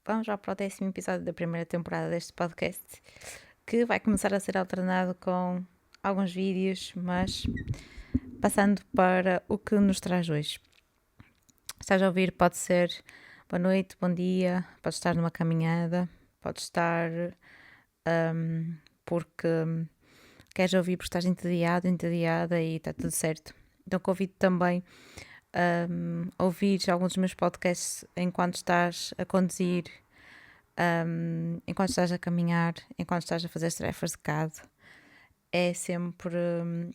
Vamos já para o 10º episódio da primeira temporada deste podcast, que vai começar a ser alternado com alguns vídeos, mas passando para o que nos traz hoje. Estás a ouvir, pode ser boa noite, bom dia, pode estar numa caminhada, pode estar porque queres ouvir porque estás entediada e está tudo certo. Então convido também a ouvir alguns dos meus podcasts enquanto estás a conduzir, enquanto estás a caminhar, enquanto estás a fazer as tarefas de casa. É sempre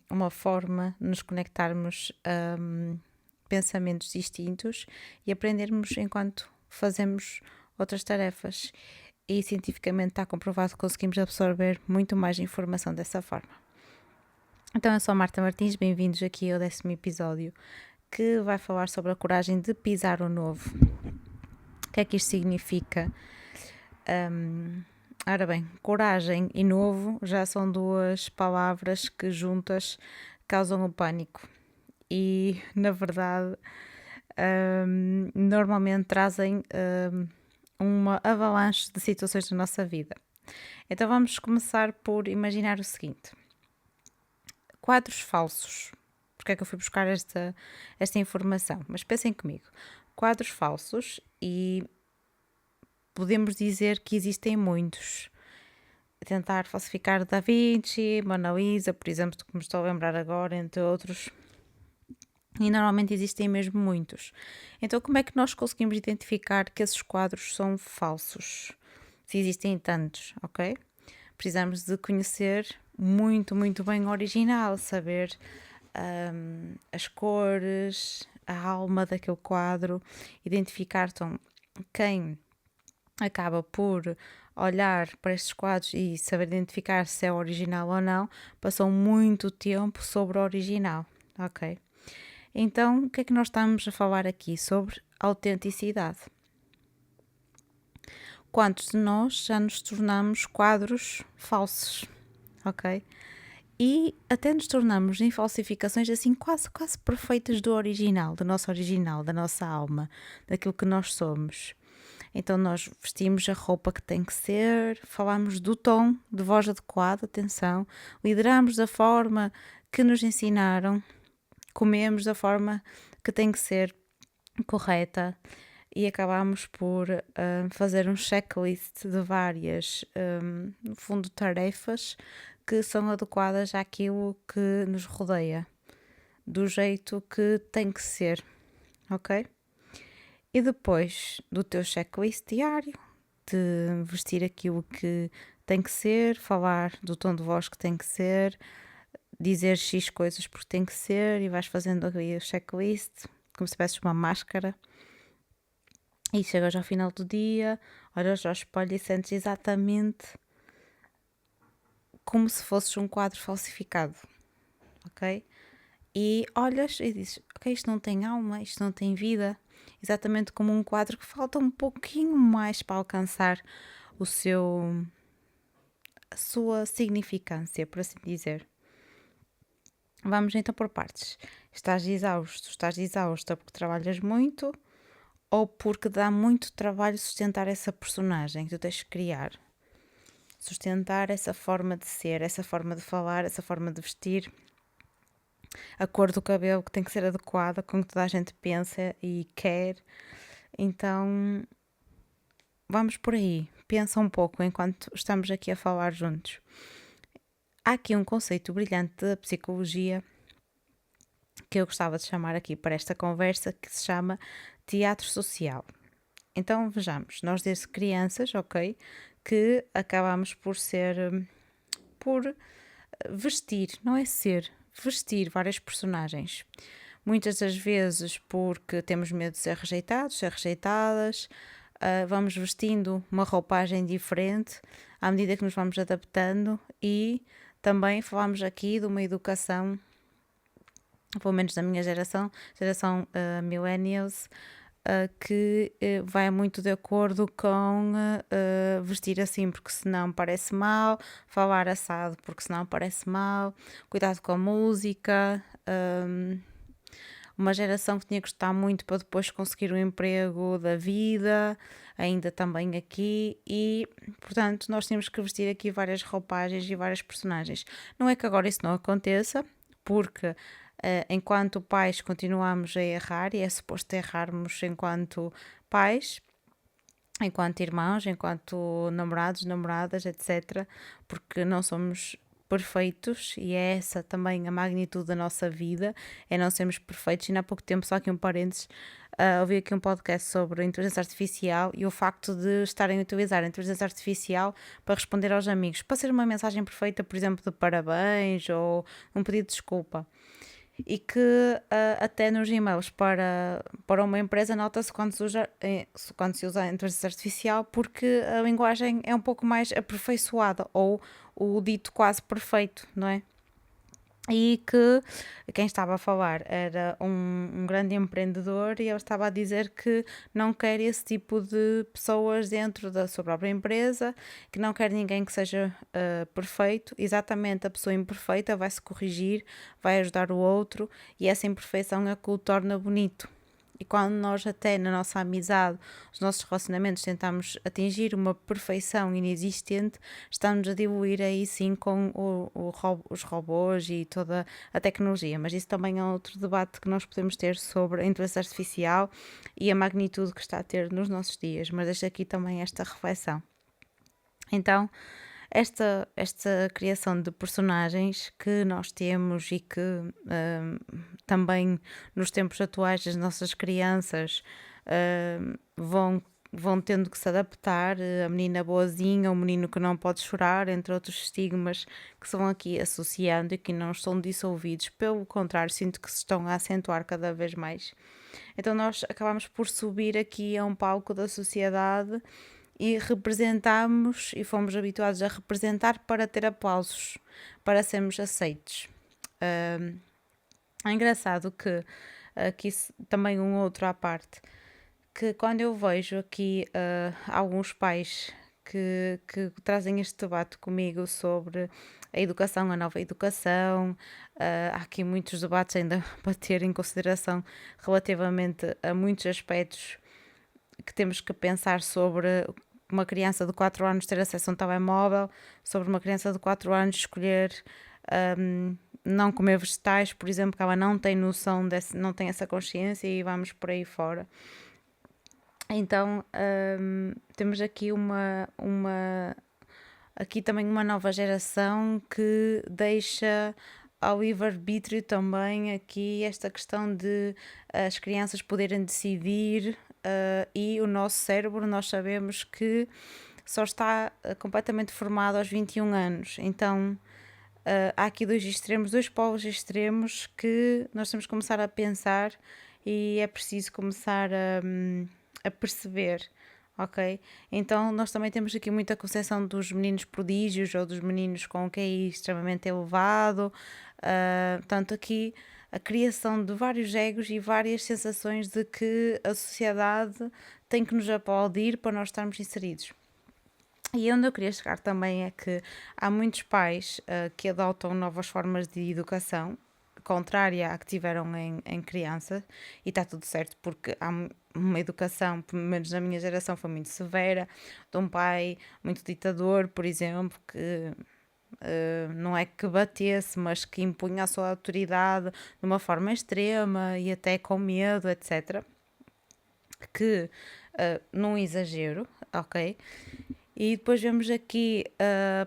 uma forma de nos conectarmos a pensamentos distintos e aprendermos enquanto fazemos outras tarefas. E cientificamente está comprovado que conseguimos absorver muito mais informação dessa forma. Então eu sou a Marta Martins, bem-vindos aqui ao 10º episódio, que vai falar sobre a coragem de pisar o novo. O que é que isto significa? Ora bem, coragem e novo já são duas palavras que juntas causam o pânico e, na verdade, normalmente trazem uma avalanche de situações na nossa vida. Então vamos começar por imaginar o seguinte: quadros falsos. Porque é que eu fui buscar esta informação? Mas pensem comigo, quadros falsos, e podemos dizer que existem muitos. Tentar falsificar Da Vinci, Mona Lisa, por exemplo, que me estou a lembrar agora, entre outros. E normalmente existem mesmo muitos. Então como é que nós conseguimos identificar que esses quadros são falsos? Se existem tantos, ok? Precisamos de conhecer muito bem o original, saber as cores, a alma daquele quadro, identificar então, quem acaba por olhar para estes quadros e saber identificar se é original ou não, passou muito tempo sobre o original, ok? Então, o que é que nós estamos a falar aqui? Sobre autenticidade. Quantos de nós já nos tornamos quadros falsos, ok? E até nos tornamos em falsificações assim quase perfeitas do original, da nossa alma, daquilo que nós somos. Então nós vestimos a roupa que tem que ser, falamos do tom de voz adequado, atenção, lideramos da forma que nos ensinaram, comemos da forma que tem que ser correta e acabamos por fazer um checklist de várias, no fundo, tarefas que são adequadas àquilo que nos rodeia, do jeito que tem que ser, ok? E depois do teu checklist diário, de vestir aquilo que tem que ser, falar do tom de voz que tem que ser, dizer X coisas porque tem que ser, e vais fazendo aí o checklist, como se tivesses uma máscara. E chegas ao final do dia, olhas ao espelho e sentes exatamente como se fosses um quadro falsificado, ok? E olhas e dizes, ok, isto não tem alma, isto não tem vida, exatamente como um quadro que falta um pouquinho mais para alcançar a sua significância, por assim dizer. Vamos então por partes. Estás exausta porque trabalhas muito ou porque dá muito trabalho sustentar essa personagem que tu tens de criar? Sustentar essa forma de ser, essa forma de falar, essa forma de vestir, a cor do cabelo que tem que ser adequada com o que toda a gente pensa e quer. Então, vamos por aí. Pensa um pouco enquanto estamos aqui a falar juntos. Há aqui um conceito brilhante da psicologia que eu gostava de chamar aqui para esta conversa, que se chama teatro social. Então, vejamos, nós desde crianças, ok, que acabamos por vestir, não é ser, vestir várias personagens. Muitas das vezes porque temos medo de ser rejeitados, ser rejeitadas, vamos vestindo uma roupagem diferente à medida que nos vamos adaptando, e também falamos aqui de uma educação, pelo menos da minha geração millennials, que vai muito de acordo com vestir assim porque senão parece mal, falar assado porque senão parece mal, cuidado com a música, uma geração que tinha que estudar muito para depois conseguir um emprego da vida, ainda também aqui, e portanto nós temos que vestir aqui várias roupagens e várias personagens. Não é que agora isso não aconteça, porque enquanto pais continuamos a errar, e é suposto errarmos enquanto pais, enquanto irmãos, enquanto namorados, namoradas, etc., porque não somos perfeitos e é essa também a magnitude da nossa vida, é não sermos perfeitos. E há pouco tempo, só aqui um parênteses, ouvi aqui um podcast sobre a inteligência artificial e o facto de estarem a utilizar a inteligência artificial para responder aos amigos, para ser uma mensagem perfeita, por exemplo, de parabéns ou um pedido de desculpa. E que até nos e-mails para uma empresa nota-se quando se usa a inteligência artificial, porque a linguagem é um pouco mais aperfeiçoada ou o dito quase perfeito, não é? E que quem estava a falar era um grande empreendedor e ele estava a dizer que não quer esse tipo de pessoas dentro da sua própria empresa, que não quer ninguém que seja perfeito. Exatamente, a pessoa imperfeita vai se corrigir, vai ajudar o outro e essa imperfeição é que o torna bonito. E quando nós até na nossa amizade, os nossos relacionamentos tentamos atingir uma perfeição inexistente, estamos a diluir aí sim com os robôs e toda a tecnologia. Mas isso também é outro debate que nós podemos ter sobre a inteligência artificial e a magnitude que está a ter nos nossos dias. Mas deixo aqui também esta reflexão. Então, esta criação de personagens que nós temos e que também nos tempos atuais as nossas crianças vão tendo que se adaptar, a menina boazinha, o menino que não pode chorar, entre outros estigmas que se vão aqui associando e que não estão dissolvidos, pelo contrário, sinto que se estão a acentuar cada vez mais. Então nós acabamos por subir aqui a um palco da sociedade e representamos e fomos habituados a representar para ter aplausos, para sermos aceitos. É engraçado que aqui também um outro à parte, que quando eu vejo aqui alguns pais que trazem este debate comigo sobre a educação, a nova educação, há aqui muitos debates ainda para ter em consideração relativamente a muitos aspectos que temos que pensar sobre uma criança de 4 anos ter acesso a um telemóvel, sobre uma criança de 4 anos escolher não comer vegetais, por exemplo, que ela não tem noção, não tem essa consciência e vamos por aí fora. Então, temos aqui aqui também uma nova geração que deixa ao livre-arbítrio também aqui esta questão de as crianças poderem decidir e o nosso cérebro, nós sabemos que só está completamente formado aos 21 anos. Então, há aqui dois polos extremos que nós temos que começar a pensar e é preciso começar a perceber, ok? Então nós também temos aqui muita concepção dos meninos prodígios ou dos meninos com QI extremamente elevado, tanto aqui a criação de vários egos e várias sensações de que a sociedade tem que nos aplaudir para nós estarmos inseridos. E onde eu queria chegar também é que há muitos pais que adotam novas formas de educação, contrária à que tiveram em criança, e está tudo certo, porque há uma educação, pelo menos na minha geração, foi muito severa, de um pai muito ditador, por exemplo, que não é que batesse, mas que impunha a sua autoridade de uma forma extrema e até com medo, etc. Que, num exagero, ok? E depois vemos aqui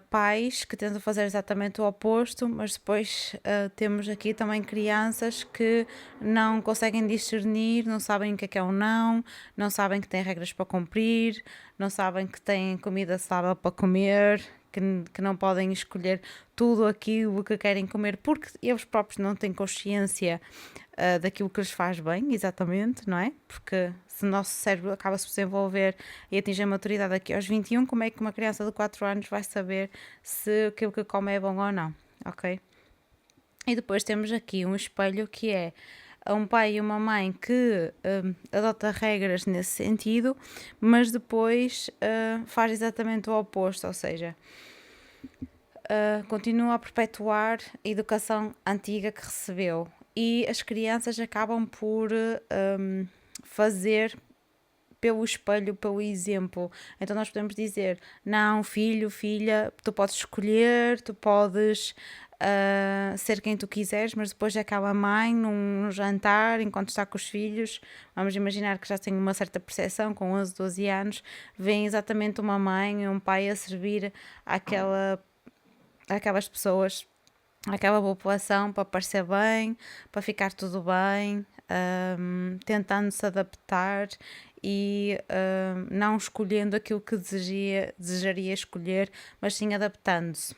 pais que tentam fazer exatamente o oposto, mas depois temos aqui também crianças que não conseguem discernir, não sabem o que é um não sabem que têm regras para cumprir, não sabem que têm comida saudável para comer, que não podem escolher tudo aquilo que querem comer porque eles próprios não têm consciência daquilo que lhes faz bem, exatamente, não é? Porque se o nosso cérebro acaba-se por desenvolver e atingir a maturidade aqui aos 21, como é que uma criança de 4 anos vai saber se aquilo que come é bom ou não, ok? E depois temos aqui um espelho que é um pai e uma mãe que adota regras nesse sentido, mas depois faz exatamente o oposto, ou seja, continua a perpetuar a educação antiga que recebeu e as crianças acabam por fazer pelo espelho, pelo exemplo. Então nós podemos dizer, não, filho, filha, tu podes escolher, tu podes ser quem tu quiseres, mas depois aquela mãe num jantar, enquanto está com os filhos, vamos imaginar que já tem uma certa percepção, com 11, 12 anos, vem exatamente uma mãe e um pai a servir aquelas pessoas, aquela população, para parecer bem, para ficar tudo bem, tentando se adaptar e não escolhendo aquilo que desejaria escolher, mas sim adaptando-se.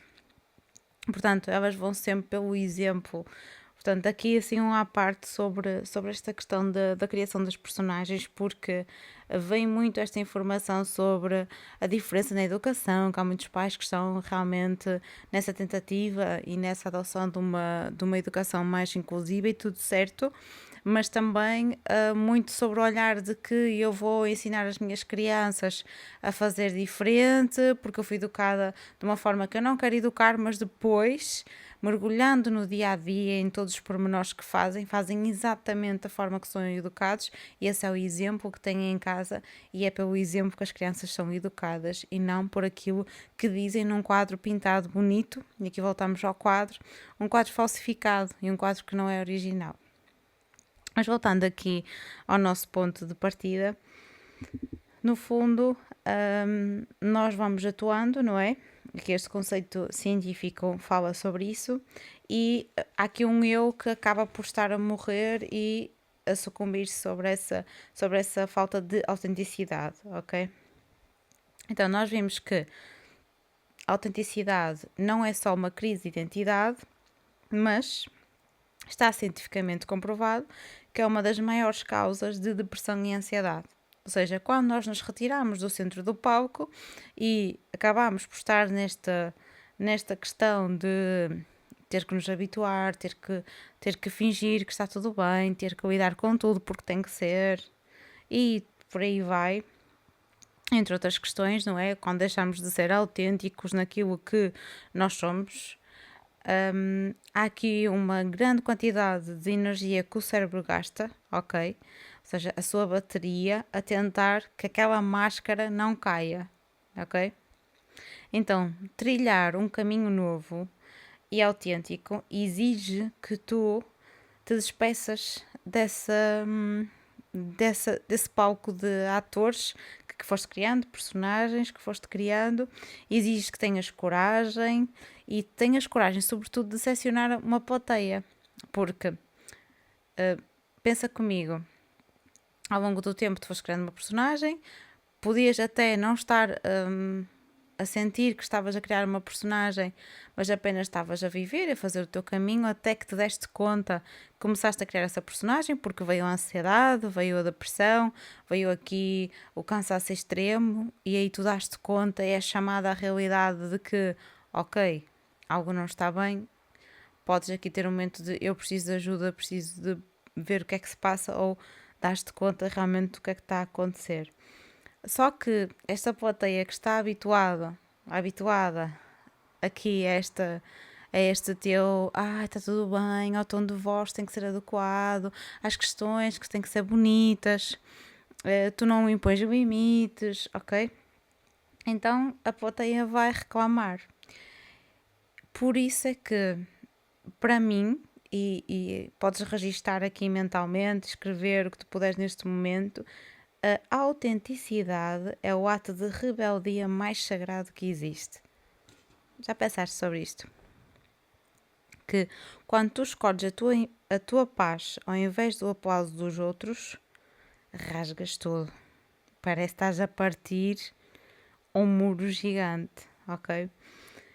Portanto, elas vão sempre pelo exemplo. Portanto, aqui assim à parte sobre esta questão da criação dos personagens, porque vem muito esta informação sobre a diferença na educação, que há muitos pais que estão realmente nessa tentativa e nessa adoção de uma educação mais inclusiva e tudo certo, mas também muito sobre o olhar de que eu vou ensinar as minhas crianças a fazer diferente, porque eu fui educada de uma forma que eu não quero educar, mas depois, mergulhando no dia a dia, em todos os pormenores que fazem exatamente da forma que são educados, e esse é o exemplo que têm em casa, e é pelo exemplo que as crianças são educadas, e não por aquilo que dizem num quadro pintado bonito, e aqui voltamos ao quadro, um quadro falsificado e um quadro que não é original. Mas voltando aqui ao nosso ponto de partida, no fundo, nós vamos atuando, não é? Que este conceito científico fala sobre isso, e há aqui um eu que acaba por estar a morrer e a sucumbir-se sobre essa falta de autenticidade, ok? Então, nós vimos que a autenticidade não é só uma crise de identidade, mas está cientificamente comprovado que é uma das maiores causas de depressão e ansiedade. Ou seja, quando nós nos retiramos do centro do palco e acabamos por estar nesta questão de ter que nos habituar, ter que fingir que está tudo bem, ter que lidar com tudo porque tem que ser, e por aí vai, entre outras questões, não é? Quando deixamos de ser autênticos naquilo que nós somos, há aqui uma grande quantidade de energia que o cérebro gasta, ok? Ou seja, a sua bateria a tentar que aquela máscara não caia, ok? Então, trilhar um caminho novo e autêntico exige que tu te despeças desse palco de atores que foste criando, personagens que foste criando, exige que tenhas coragem e tenhas coragem, sobretudo, de selecionar uma plateia, porque pensa comigo, ao longo do tempo tu foste criando uma personagem, podias até não estar a sentir que estavas a criar uma personagem, mas apenas estavas a viver, a fazer o teu caminho, até que te deste conta, começaste a criar essa personagem, porque veio a ansiedade, veio a depressão, veio aqui o cansaço extremo, e aí tu daste conta, é chamada à realidade de que, ok, algo não está bem, podes aqui ter um momento de eu preciso de ajuda, preciso de ver o que é que se passa, ou daste conta realmente do que é que está a acontecer. Só que esta plateia que está habituada aqui a este teu, está tudo bem, ao tom de voz tem que ser adequado, às questões que têm que ser bonitas, tu não impões limites, ok? Então a plateia vai reclamar. Por isso é que, para mim, e podes registar aqui mentalmente, escrever o que tu puderes neste momento, a autenticidade é o ato de rebeldia mais sagrado que existe. Já pensaste sobre isto? Que quando tu escolhes a tua paz ao invés do aplauso dos outros, rasgas tudo. Parece que estás a partir um muro gigante, ok?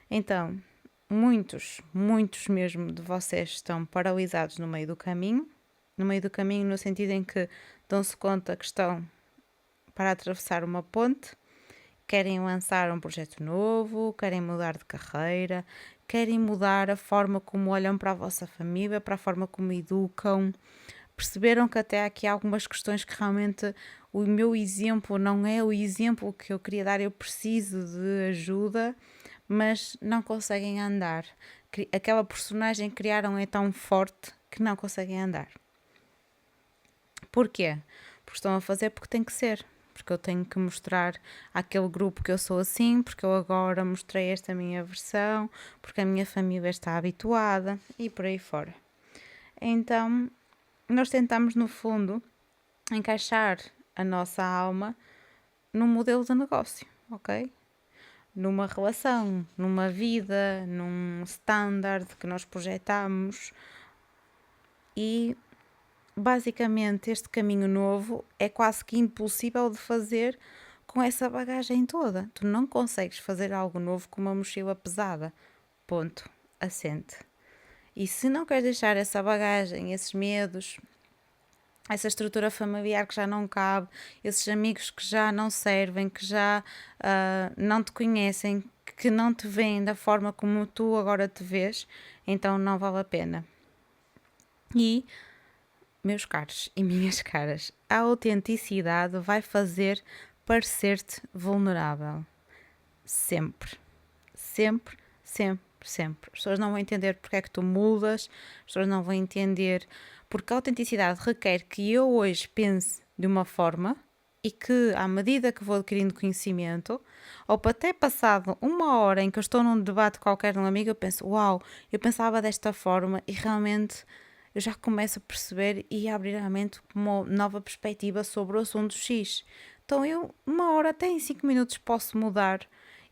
Então, muitos mesmo de vocês estão paralisados no meio do caminho no sentido em que dão-se conta que estão para atravessar uma ponte, querem lançar um projeto novo, querem mudar de carreira, querem mudar a forma como olham para a vossa família, para a forma como educam. Perceberam que até aqui há algumas questões que realmente o meu exemplo não é o exemplo que eu queria dar, eu preciso de ajuda, mas não conseguem andar. Aquela personagem que criaram é tão forte que não conseguem andar. Porquê? Porque estão a fazer porque tem que ser. Porque eu tenho que mostrar àquele grupo que eu sou assim, porque eu agora mostrei esta minha versão, porque a minha família está habituada e por aí fora. Então, nós tentamos, no fundo, encaixar a nossa alma num modelo de negócio, ok? Numa relação, numa vida, num standard que nós projetamos. E basicamente este caminho novo é quase que impossível de fazer com essa bagagem toda. Tu não consegues fazer algo novo com uma mochila pesada. Ponto. Assente. E se não queres deixar essa bagagem, esses medos, essa estrutura familiar que já não cabe, esses amigos que já não servem, que já não te conhecem, que não te veem da forma como tu agora te vês, então não vale a pena. E, meus caros e minhas caras, a autenticidade vai fazer parecer-te vulnerável. Sempre. Sempre, sempre, sempre. As pessoas não vão entender porque é que tu mudas, as pessoas não vão entender porque a autenticidade requer que eu hoje pense de uma forma e que, à medida que vou adquirindo conhecimento, ou até passado uma hora em que eu estou num debate qualquer de um amigo, eu penso, uau, eu pensava desta forma e realmente eu já começo a perceber e a abrir a mente uma nova perspectiva sobre o assunto X. Então eu, uma hora, até em 5 minutos posso mudar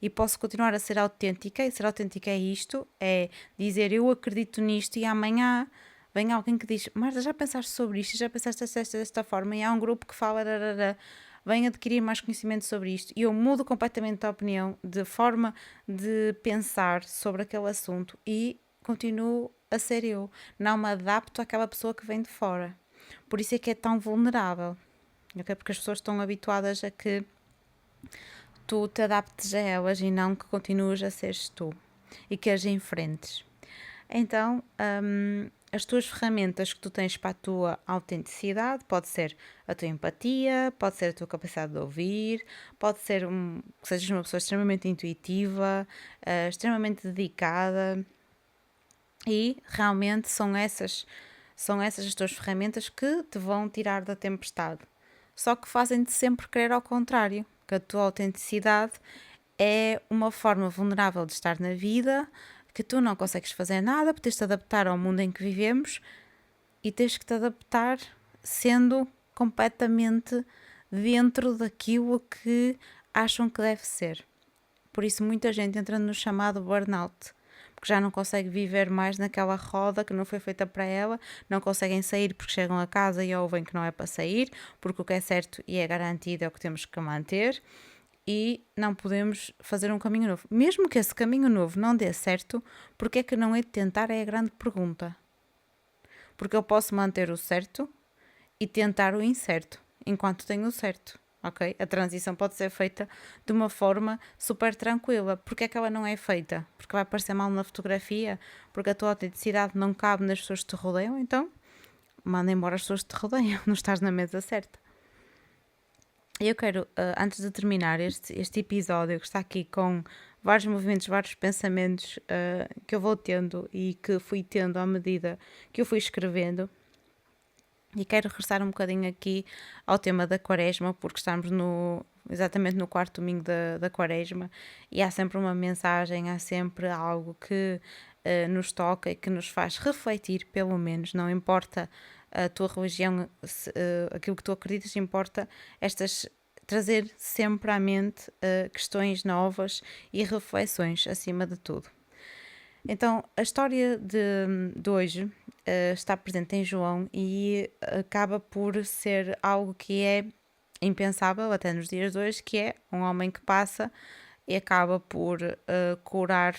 e posso continuar a ser autêntica, e ser autêntica é isto, é dizer eu acredito nisto e amanhã vem alguém que diz, Marta, já pensaste sobre isto, já pensaste desta forma, e há um grupo que fala, vem adquirir mais conhecimento sobre isto, e eu mudo completamente a opinião, de forma de pensar sobre aquele assunto, e continuo a ser eu, não me adapto àquela pessoa que vem de fora. Por isso é que é tão vulnerável, okay? Porque as pessoas estão habituadas a que tu te adaptes a elas e não que continues a seres tu e que as enfrentes. Então, as tuas ferramentas que tu tens para a tua autenticidade pode ser a tua empatia, pode ser a tua capacidade de ouvir, pode ser que sejas uma pessoa extremamente intuitiva, extremamente dedicada, e realmente são essas as tuas ferramentas que te vão tirar da tempestade. Só que fazem-te sempre querer ao contrário, que a tua autenticidade é uma forma vulnerável de estar na vida, que tu não consegues fazer nada, porque tens de te adaptar ao mundo em que vivemos e tens que te adaptar sendo completamente dentro daquilo que acham que deve ser. Por isso muita gente entra no chamado burnout, porque já não consegue viver mais naquela roda que não foi feita para ela, não conseguem sair porque chegam a casa e ouvem que não é para sair, porque o que é certo e é garantido é o que temos que manter, e não podemos fazer um caminho novo. Mesmo que esse caminho novo não dê certo, porque é que não é de tentar é a grande pergunta. Porque eu posso manter o certo e tentar o incerto, enquanto tenho o certo. Ok? A transição pode ser feita de uma forma super tranquila. Porque é que ela não é feita? Porque vai parecer mal na fotografia? Porque a tua autenticidade não cabe nas pessoas que te rodeiam? Então, manda embora as pessoas que te rodeiam. Não estás na mesa certa. Eu quero, antes de terminar este episódio, que está aqui com vários movimentos, vários pensamentos que eu vou tendo e que fui tendo à medida que eu fui escrevendo, e quero regressar um bocadinho aqui ao tema da Quaresma, porque estamos exatamente no quarto domingo da Quaresma, e há sempre uma mensagem, há sempre algo que nos toca e que nos faz refletir, pelo menos, não importa a tua religião, aquilo que tu acreditas, importa trazer sempre à mente questões novas e reflexões, acima de tudo. Então, a história de hoje está presente em João e acaba por ser algo que é impensável até nos dias de hoje, que é um homem que passa e acaba por curar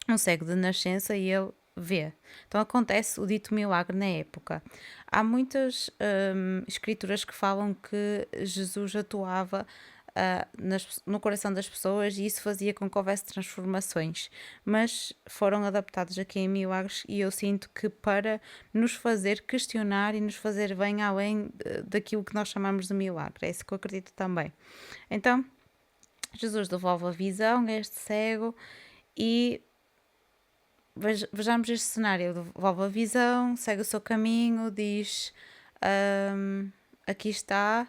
um cego de nascença e ele vê. Então acontece o dito milagre na época. Há muitas escrituras que falam que Jesus atuava no coração das pessoas e isso fazia com que houvesse transformações, mas foram adaptados aqui em milagres e eu sinto que para nos fazer questionar e nos fazer bem além daquilo que nós chamamos de milagre. É isso que eu acredito também. Então, Jesus devolve a visão a este cego e vejamos este cenário, devolve a visão, segue o seu caminho, diz, aqui está,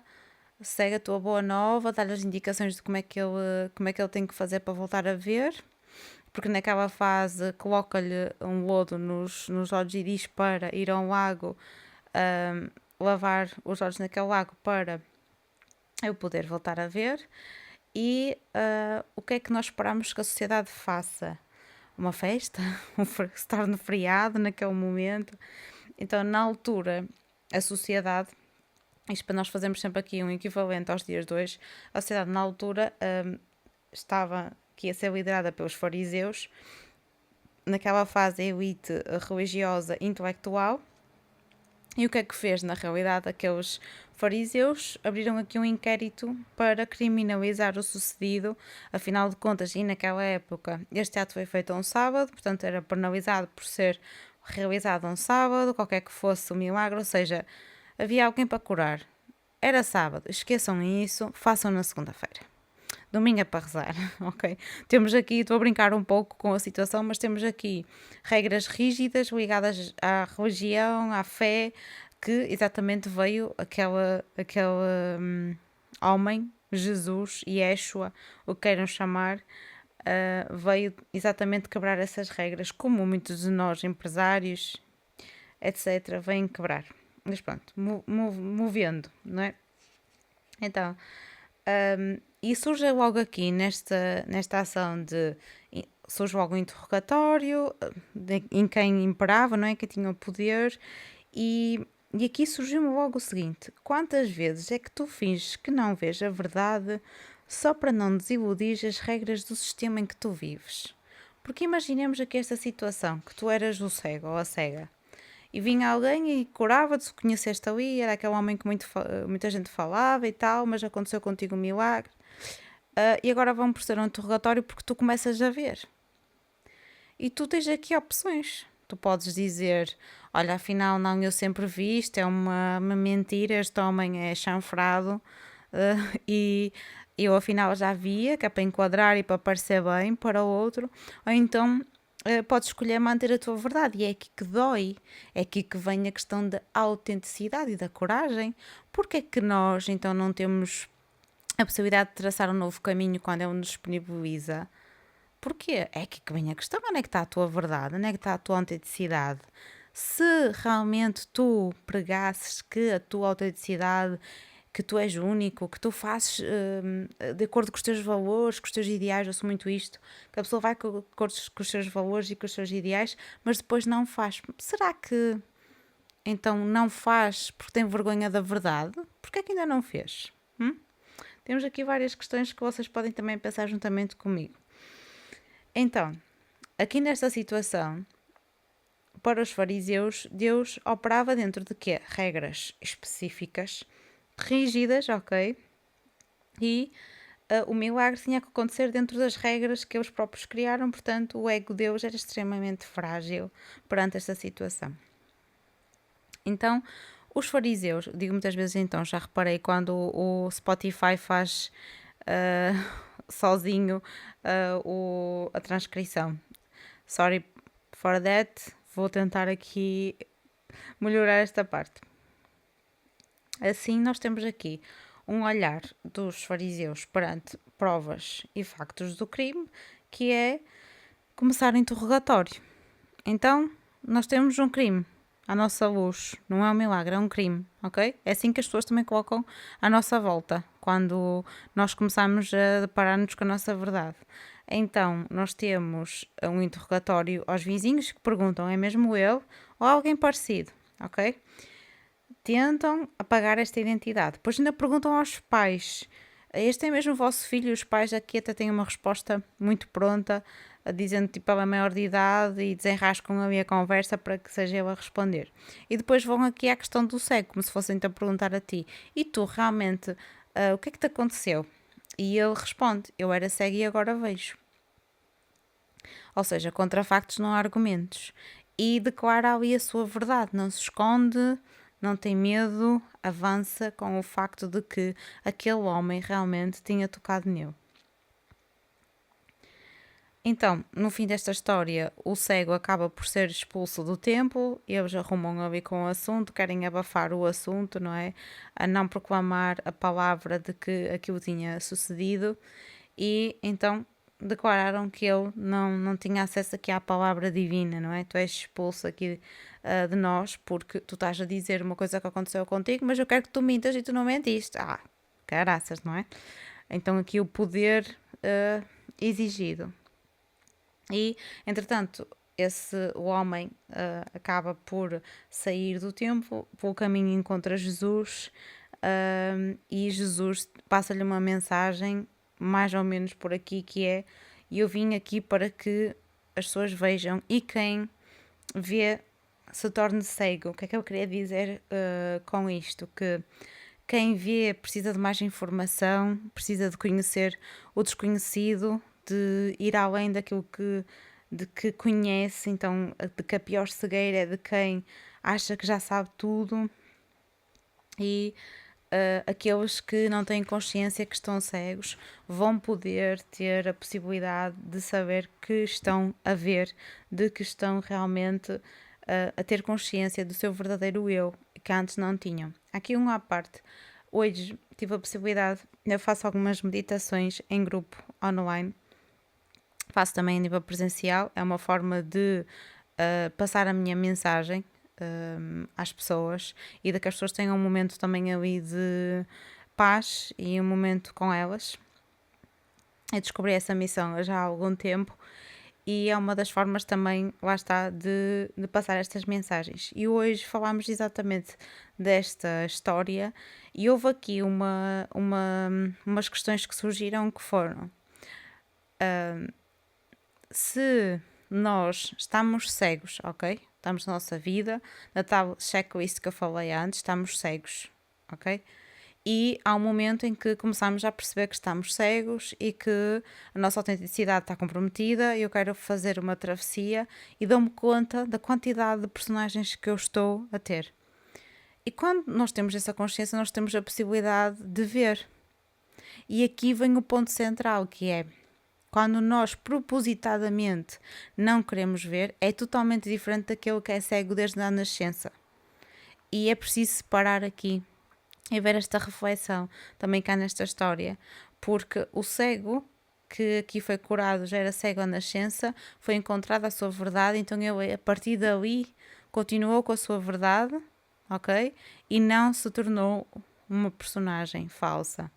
segue a tua boa nova, dá-lhe as indicações de como é que ele tem que fazer para voltar a ver, porque naquela fase coloca-lhe um lodo nos olhos e diz para ir a um lago, lavar os olhos naquele lago para eu poder voltar a ver. E o que é que nós esperamos que a sociedade faça? Uma festa? Se torne feriado naquele momento? Então, na altura, a sociedade, isto para nós fazermos sempre aqui um equivalente aos dias de hoje, a sociedade na altura estava que ia ser liderada pelos fariseus, naquela fase a elite religiosa intelectual. E o que é que fez na realidade aqueles fariseus? Abriram aqui um inquérito para criminalizar o sucedido, afinal de contas, e naquela época este ato foi feito a um sábado, portanto era penalizado por ser realizado a um sábado, qualquer que fosse o milagre, ou seja, havia alguém para curar. Era sábado, esqueçam isso, façam na segunda-feira. Domingo é para rezar, ok? Temos aqui, estou a brincar um pouco com a situação, mas temos aqui regras rígidas ligadas à religião, à fé, que exatamente veio aquele homem, Jesus, Yeshua, o que queiram chamar, veio exatamente quebrar essas regras, como muitos de nós, empresários, etc., vêm quebrar. Mas pronto, movendo, não é? Então, e surge logo aqui nesta ação surge logo um interrogatório em quem imperava, não é? Quem tinha o poder, e aqui surgiu-me logo o seguinte: quantas vezes é que tu finges que não vês a verdade só para não desiludir as regras do sistema em que tu vives? Porque imaginemos aqui esta situação, que tu eras o cego ou a cega, e vinha alguém e curava-te, conheceste ali, era aquele homem que muita gente falava e tal, mas aconteceu contigo um milagre. E agora vão proceder a um interrogatório porque tu começas a ver. E tu tens aqui opções. Tu podes dizer, olha, afinal não, eu sempre vi, isto é uma mentira, este homem é chanfrado e eu afinal já via, que é para enquadrar e para parecer bem para o outro. Ou então podes escolher manter a tua verdade, e é aqui que dói, é aqui que vem a questão da autenticidade e da coragem. Porque é que nós então não temos a possibilidade de traçar um novo caminho quando ele nos disponibiliza? Porquê? É aqui que vem a questão, onde é que está a tua verdade, onde é que está a tua autenticidade? Se realmente tu pregasses que a tua autenticidade, que tu és único, que tu fazes de acordo com os teus valores, com os teus ideais, eu sou muito isto, que a pessoa vai de acordo com os seus valores e com os seus ideais, mas depois não faz. Será que então não faz porque tem vergonha da verdade? Porquê é que ainda não fez? Temos aqui várias questões que vocês podem também pensar juntamente comigo. Então, aqui nesta situação, para os fariseus, Deus operava dentro de quê? Regras específicas, rígidas, ok? E o milagre tinha que acontecer dentro das regras que eles próprios criaram, portanto o ego de Deus era extremamente frágil perante esta situação. Então, os fariseus, digo muitas vezes então, já reparei quando o Spotify faz sozinho a transcrição. Sorry for that, vou tentar aqui melhorar esta parte. Assim, nós temos aqui um olhar dos fariseus perante provas e factos do crime, que é começar o interrogatório. Então, nós temos um crime à nossa luz, não é um milagre, é um crime, ok? É assim que as pessoas também colocam à nossa volta, quando nós começamos a deparar-nos com a nossa verdade. Então, nós temos um interrogatório aos vizinhos que perguntam, é mesmo eu ou alguém parecido, ok? Tentam apagar esta identidade. Depois ainda perguntam aos pais, este é mesmo o vosso filho? Os pais aqui até têm uma resposta muito pronta, dizendo tipo ela é maior de idade e desenrascam ali a conversa para que seja ele a responder. E depois vão aqui à questão do cego, como se fossem então perguntar a ti, e tu realmente, o que é que te aconteceu? E ele responde, eu era cego e agora vejo. Ou seja, contra factos não há argumentos. E declara ali a sua verdade, não se esconde, não tem medo, avança com o facto de que aquele homem realmente tinha tocado nele. Então, no fim desta história, o cego acaba por ser expulso do templo, eles arrumam ali com o assunto, querem abafar o assunto, não é? A não proclamar a palavra de que aquilo tinha sucedido, e então declararam que ele não tinha acesso aqui à palavra divina, não é? Tu és expulso aqui de nós porque tu estás a dizer uma coisa que aconteceu contigo, mas eu quero que tu mintas e tu não mentiste. Ah, caraças, não é? Então aqui o poder exigido. E, entretanto, o homem acaba por sair do templo, pelo caminho encontra Jesus e Jesus passa-lhe uma mensagem, mais ou menos por aqui, que é: eu vim aqui para que as pessoas vejam e quem vê se torne cego. O que é que eu queria dizer com isto? Que quem vê precisa de mais informação, precisa de conhecer o desconhecido, de ir além daquilo de que conhece. Então, de que a pior cegueira é de quem acha que já sabe tudo, e aqueles que não têm consciência que estão cegos vão poder ter a possibilidade de saber que estão a ver, de que estão realmente a ter consciência do seu verdadeiro eu, que antes não tinham. Aqui uma à parte. Hoje tive a possibilidade, eu faço algumas meditações em grupo online, faço também a nível presencial, é uma forma de passar a minha mensagem às pessoas e de que as pessoas tenham um momento também ali de paz e um momento com elas. Eu descobri essa missão já há algum tempo e é uma das formas também, lá está, de passar estas mensagens. E hoje falámos exatamente desta história e houve aqui umas questões que surgiram que foram: se nós estamos cegos, ok? Estamos na nossa vida, na tal checklist que eu falei antes, estamos cegos, ok? E há um momento em que começamos a perceber que estamos cegos e que a nossa autenticidade está comprometida e eu quero fazer uma travessia e dou-me conta da quantidade de personagens que eu estou a ter. E quando nós temos essa consciência, nós temos a possibilidade de ver. E aqui vem o ponto central, que é: quando nós propositadamente não queremos ver, é totalmente diferente daquele que é cego desde a nascença. E é preciso separar aqui e ver esta reflexão também cá nesta história, porque o cego que aqui foi curado já era cego à nascença, foi encontrada a sua verdade, então ele a partir dali continuou com a sua verdade, ok? E não se tornou uma personagem falsa.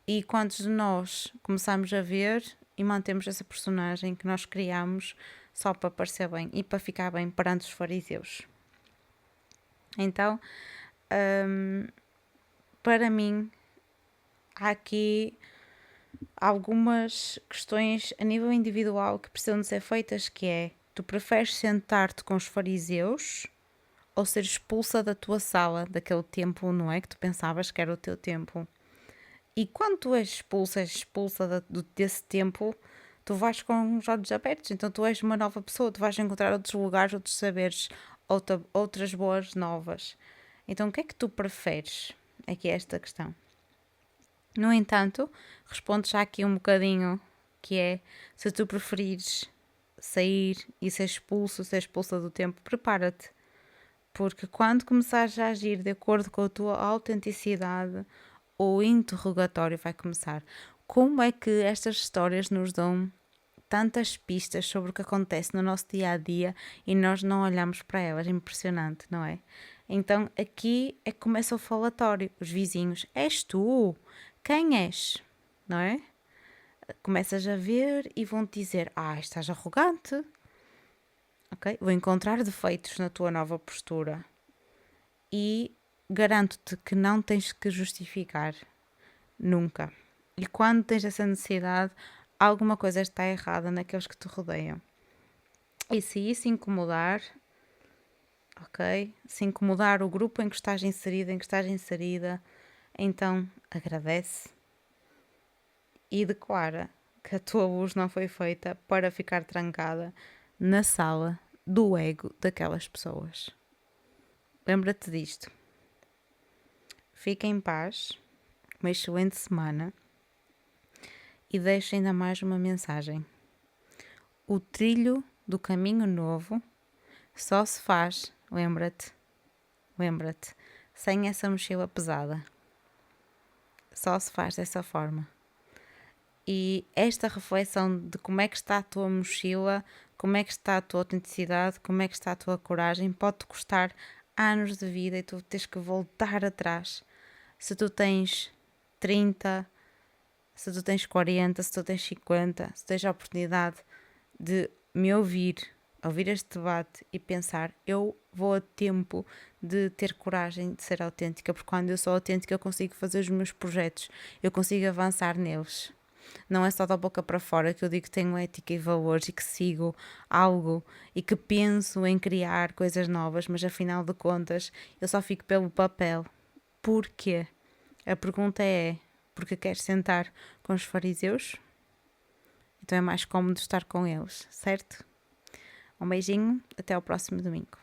E quantos de nós começamos a ver e mantemos essa personagem que nós criamos só para parecer bem e para ficar bem perante os fariseus? Então, para mim, há aqui algumas questões a nível individual que precisam de ser feitas, que é: tu preferes sentar-te com os fariseus ou ser expulsa da tua sala, daquele templo, não é? Que tu pensavas que era o teu templo. E quando tu és expulsa desse templo, tu vais com os olhos abertos, então tu és uma nova pessoa, tu vais encontrar outros lugares, outros saberes, outras boas novas. Então o que é que tu preferes? É que é esta questão. No entanto, respondes já aqui um bocadinho, que é: se tu preferires sair e ser expulsa do tempo, prepara-te. Porque quando começares a agir de acordo com a tua autenticidade, o interrogatório vai começar. Como é que estas histórias nos dão tantas pistas sobre o que acontece no nosso dia a dia e nós não olhamos para elas? É impressionante, não é? Então aqui é que começa o falatório. Os vizinhos: és tu? Quem és? Não é? Começas a ver e vão-te dizer: estás arrogante. Ok? Vou encontrar defeitos na tua nova postura. E garanto-te que não tens que justificar. Nunca. E quando tens essa necessidade, alguma coisa está errada naqueles que te rodeiam. E se isso incomodar, ok? Se incomodar o grupo em que estás inserido, em que estás inserida, então agradece e declara que a tua luz não foi feita para ficar trancada na sala do ego daquelas pessoas. Lembra-te disto. Fica em paz, uma excelente semana e deixa ainda mais uma mensagem. o trilho do caminho novo só se faz, lembra-te, sem essa mochila pesada. Só se faz dessa forma. E esta reflexão de como é que está a tua mochila, como é que está a tua autenticidade, como é que está a tua coragem, pode-te custar anos de vida e tu tens que voltar atrás. Se tu tens 30, se tu tens 40, se tu tens 50, se tens a oportunidade de me ouvir este debate e pensar, eu vou a tempo de ter coragem de ser autêntica, porque quando eu sou autêntica eu consigo fazer os meus projetos, eu consigo avançar neles. Não é só da boca para fora que eu digo que tenho ética e valores e que sigo algo e que penso em criar coisas novas, mas afinal de contas eu só fico pelo papel. Porquê? A pergunta é, porque queres sentar com os fariseus? Então é mais cómodo estar com eles, certo? Um beijinho, até ao próximo domingo.